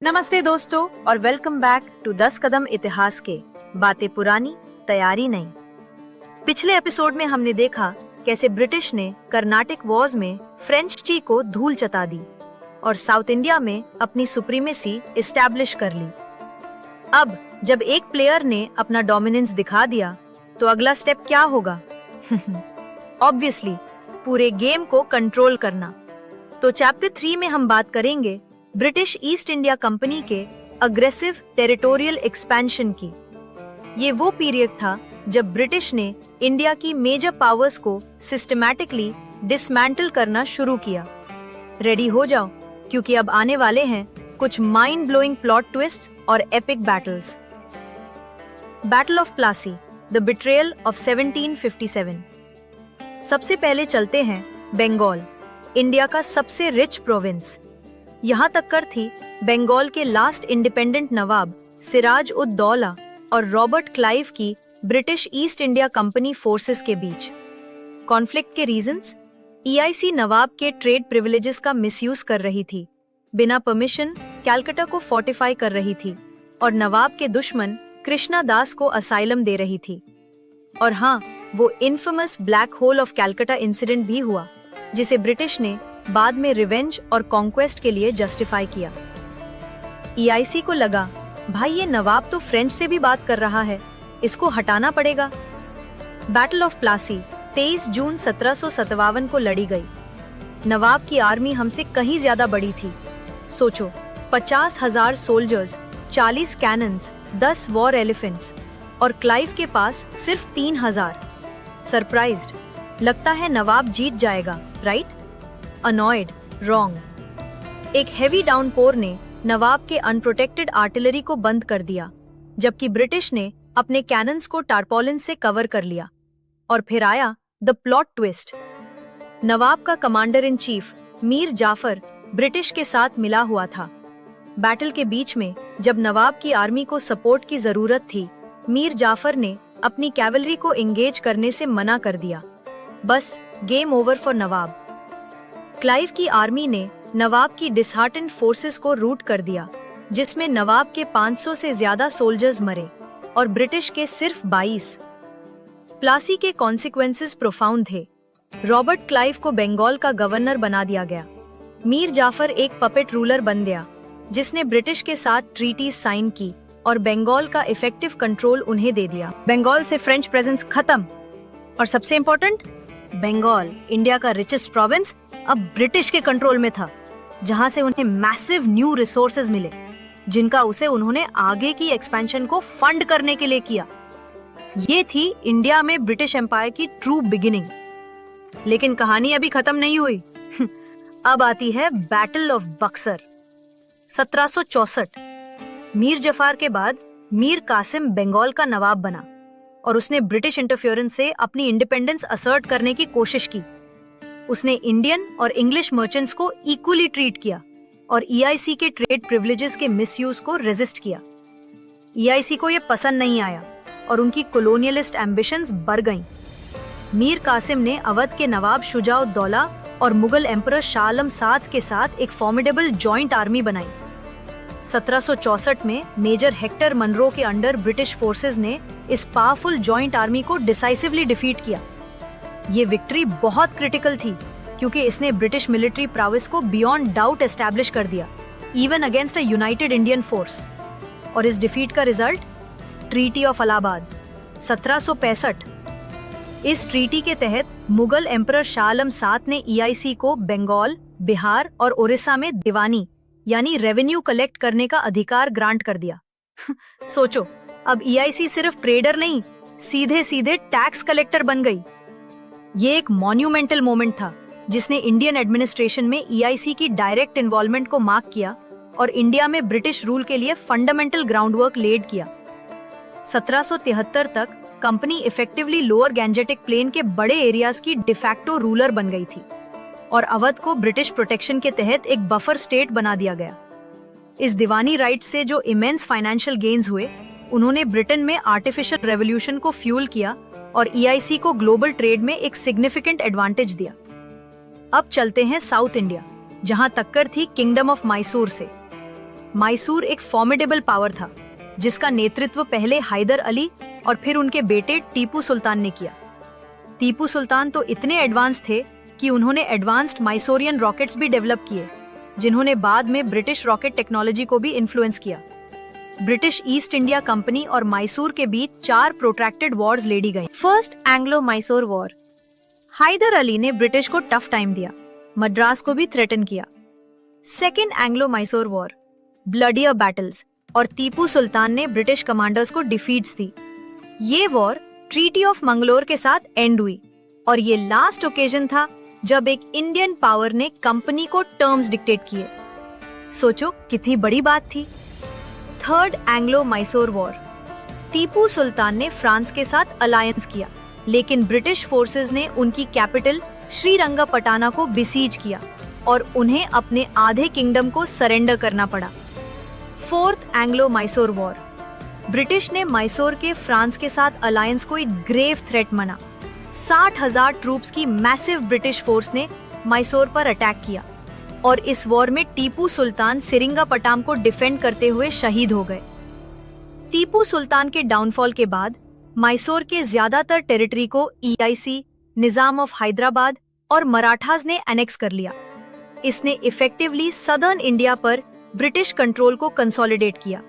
नमस्ते दोस्तों और वेलकम बैक टू 10 कदम इतिहास के बातें पुरानी तैयारी नहीं। पिछले एपिसोड में हमने देखा कैसे ब्रिटिश ने कर्नाटिक वॉर्स में फ्रेंच ची को धूल चटा दी और साउथ इंडिया में अपनी सुप्रीमेसी एस्टैब्लिश कर ली। अब जब एक प्लेयर ने अपना डोमिनेंस दिखा दिया तो अगला स्टेप क्या होगा? ऑब्वियसली पूरे गेम को कंट्रोल करना। तो चैप्टर 3 में हम बात करेंगे ब्रिटिश ईस्ट इंडिया कंपनी के अग्रेसिव टेरिटोरियल एक्सपेंशन की। ये वो पीरियड था जब ब्रिटिश ने इंडिया की मेजर पावर्स को सिस्टमैटिकली डिसमेंटल करना शुरू किया। रेडी हो जाओ क्योंकि अब आने वाले हैं कुछ माइंड ब्लोइंग प्लॉट ट्विस्ट्स और epic battles. Battle of Plassey, the betrayal of 1757। सबसे पहले चलते हैं बंगाल, इंडिया का सबसे रिच प्रोविंस। यहाँ तक कर थी बंगाल के लास्ट इंडिपेंडेंट नवाब सिराज उद दौला और रॉबर्ट क्लाइव की British east India company forces के बीच। कॉन्फ्लिक्ट के रीजंस? ईआईसी नवाब के ट्रेड प्रिविलेजेस का मिसयूज कर रही थी, बिना परमिशन कैलकाटा को फोर्टिफाई कर रही थी और नवाब के दुश्मन कृष्णा दास को असाइलम दे रही थी। और हाँ, वो infamous black hole of Calcutta incident भी हुआ जिसे ब्रिटिश ने बाद में रिवेंज और कॉन्क्वेस्ट के लिए जस्टिफाई किया। ईआईसी को लगा भाई ये नवाब तो फ्रेंच से भी बात कर रहा है, इसको हटाना पड़ेगा। बैटल ऑफ प्लासी 23 जून 1757 को लड़ी गई। नवाब की आर्मी हमसे कहीं ज्यादा बड़ी थी। सोचो, 50,000 सोल्जर्स, 40 कैनन्स, 10 वॉर एलिफेंट्स और क्लाइव के पास सिर्फ 3,000। सरप्राइज्ड? लगता है नवाब जीत जाएगा, राइट? अनॉयड? रॉन्ग। एक हेवी डाउनपोर ने नवाब के अनप्रोटेक्टेड आर्टिलरी को बंद कर दिया, जबकि ब्रिटिश ने अपने कैनन्स को टारपॉलिन से कवर कर लिया। और फिर आया द प्लॉट ट्विस्ट। नवाब का commander in chief Mir Jafar British के साथ मिला हुआ था। बैटल के बीच में जब नवाब की आर्मी को सपोर्ट की जरूरत थी, मीर जाफर ने अपनी कैवलरी को एंगेज करने से मना कर दिया। बस game over for Nawab. Clive की आर्मी ने नवाब की डिसहार्टेंड फोर्सेस को रूट कर दिया, जिसमें नवाब के 500 से ज्यादा सोल्जर्स मरे और ब्रिटिश के सिर्फ 22। प्लासी के कॉन्सिक्वेंसेस प्रोफाउंड थे। रॉबर्ट क्लाइव को बंगाल का गवर्नर बना दिया गया। मीर जाफर एक पपेट रूलर बन गया, जिसने ब्रिटिश के साथ ट्रीटीज साइन की और बंगाल का इफेक्टिव कंट्रोल उन्हें दे दिया। बंगाल से फ्रेंच प्रेजेंस खत्म। और सबसे इम्पोर्टेंट, बंगाल, इंडिया का रिचेस्ट प्रोविंस, अब ब्रिटिश के कंट्रोल में था, जहां से उन्हें मैसिव न्यू रिसोर्सेज मिले, जिनका उन्होंने आगे की एक्सपेंशन को फंड करने के लिए किया। ये थी इंडिया में ब्रिटिश एम्पायर की ट्रू बिगिनिंग। लेकिन कहानी अभी खत्म नहीं हुई। अब आती है बैटल ऑफ बक्सर 1764। मीर जफार के बाद मीर कासिम बंगाल का नवाब बना और उसने ब्रिटिश इंटरफेरेंस से अपनी इंडिपेंडेंस असर्ट करने की कोशिश की। उसने इंडियन और इंग्लिश मर्चेंट्स को इक्वली ट्रीट किया और ईआईसी के ट्रेड प्रिविलेजेस के मिसयूज को रेजिस्ट किया। ईआईसी को यह पसंद नहीं आया और उनकी कॉलोनियलिस्ट एम्बिशंस बढ़ गईं। मीर कासिम ने अवध के नवाब शुजा-उद-दौला और मुगल एम्परर शाह आलम साथ के साथ एक फॉर्मिडेबल जॉइंट आर्मी बनाई। 1764 में मेजर हेक्टर मनरो के अंडर ब्रिटिश फोर्सेस ने इस पावरफुल जॉइंट आर्मी को डिसाइसिवली डिफीट किया। ये विक्ट्री बहुत क्रिटिकल थी क्योंकि इसने ब्रिटिश मिलिट्री प्राउस को बियॉन्ड डाउट एस्टैब्लिश कर दिया, even against a United Indian force. और इस डिफीट का रिजल्ट ट्रीटी ऑफ अलाहाबाद 1765। इस ट्रीटी के तहत मुगल एम्परर शाह आलम साथ ने ईआईसी को बंगाल, बिहार और उड़ीसा में दीवानी यानी रेवेन्यू कलेक्ट करने का अधिकार ग्रांट कर दिया। सोचो, अब ईआईसी सिर्फ ट्रेडर नहीं, सीधे सीधे टैक्स कलेक्टर बन गई। ये एक मॉन्यूमेंटल मोमेंट था जिसने इंडियन एडमिनिस्ट्रेशन में ईआईसी की डायरेक्ट इन्वॉल्वमेंट को मार्क किया और इंडिया में ब्रिटिश रूल के लिए फंडामेंटल ग्राउंडवर्क लेड किया। 1773 तक company effectively lower gangetic plain के बड़े एरियाज की डिफैक्टो रूलर बन गई थी और अवध को ब्रिटिश प्रोटेक्शन के तहत एक बफर स्टेट बना दिया गया। इस दीवानी राइट्स से जो इमेंस फाइनेंशियल गेन्स हुए, उन्होंने ब्रिटेन में आर्टिफिशियल रेवोल्यूशन को फ्यूल किया और ईआईसी को ग्लोबल ट्रेड में एक सिग्निफिकेंट एडवांटेज दिया। अब चलते हैं साउथ इंडिया, जहां टक्कर थी किंगडम ऑफ मैसूर से। मैसूर एक फॉर्मिडेबल पावर था, जिसका नेतृत्व पहले हैदर अली और फिर उनके बेटे टीपू सुल्तान ने किया। टीपू सुल्तान तो इतने एडवांस थे कि उन्होंने एडवांस्ड मैसूरियन रॉकेट्स भी डेवलप किए, जिन्होंने बाद में ब्रिटिश रॉकेट टेक्नोलॉजी को भी इन्फ्लुएंस किया। ब्रिटिश ईस्ट इंडिया कंपनी और मैसूर के बीच 4 प्रोट्रैक्टेड वॉर्स लड़ी गईं। First Anglo Mysore war. Hyder Ali ने ब्रिटिश को टफ टाइम दिया, मद्रास को भी थ्रेटन किया। Second Anglo Mysore war, bloodier battles, और टीपू सुल्तान ने ब्रिटिश कमांडर्स को डिफीट्स दी। ये वॉर ट्रीटी ऑफ मंगलोर के साथ एंड हुई और ये लास्ट ओकेजन था जब एक इंडियन पावर ने कंपनी को टर्म्स डिक्टेट किए। सोचो कितनी बड़ी बात थी। Third Anglo Mysore war. Tipu Sultan ने फ्रांस के साथ अलायंस किया, लेकिन ब्रिटिश फोर्सेस ने उनकी कैपिटल श्रीरंगपटना को बिसीज किया और उन्हें अपने आधे किंगडम को सरेंडर करना पड़ा। Fourth Anglo Mysore war. British ने मैसूर के फ्रांस के साथ अलायंस को एक ग्रेव थ्रेट माना। 60,000 ट्रूप्स की मैसिव ब्रिटिश फोर्स ने मैसूर पर अटैक किया और इस वॉर में टीपू सुल्तान सेरिंगापटम को डिफेंड करते हुए शहीद हो गए। टीपू सुल्तान के डाउनफॉल के बाद मैसूर के ज्यादातर टेरिटरी को EIC, निजाम ऑफ हैदराबाद और मराठास ने एनेक्स कर लिया। इसने इफेक्टिवली सदर्न इंडिया पर ब्रिटिश कंट्रोल को कंसोलिडेट किया।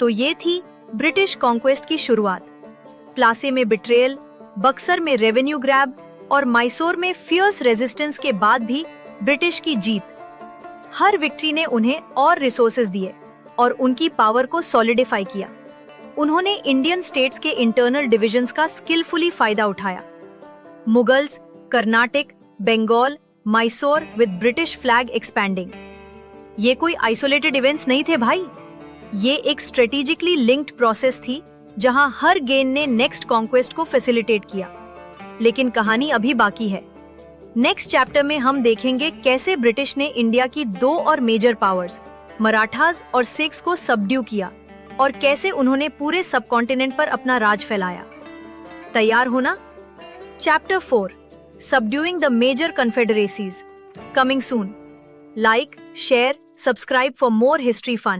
तो ये थी ब्रिटिश कॉन्क्वेस्ट की शुरुआत। प्लासी में बिट्रेयल, बक्सर में रेवेन्यू ग्रैब और मैसूर में फियर्स रेजिस्टेंस के बाद भी ब्रिटिश की जीत। हर विक्ट्री ने उन्हें और रिसोर्सेज दिए और उनकी पावर को सॉलिडिफाई किया। उन्होंने इंडियन स्टेट्स के इंटरनल डिविजन्स का स्किलफुली फायदा उठाया। Mughals, Karnataka, Bengal, Mysore with British flag expanding. ये कोई आइसोलेटेड इवेंट्स नहीं थे भाई, ये एक स्ट्रेटेजिकली लिंक्ड प्रोसेस थी जहां हर गेन ने नेक्स्ट कॉन्क्वेस्ट को फैसिलिटेट किया। लेकिन कहानी अभी बाकी है। नेक्स्ट चैप्टर में हम देखेंगे कैसे ब्रिटिश ने इंडिया की 2 और मेजर पावर्स मराठास और सिख्स को सबड्यू किया और कैसे उन्होंने पूरे सबकॉन्टिनेंट पर अपना राज फैलाया। तैयार होना। Chapter 4, subduing the major confederacies, coming soon. Like, share, subscribe for more history fun.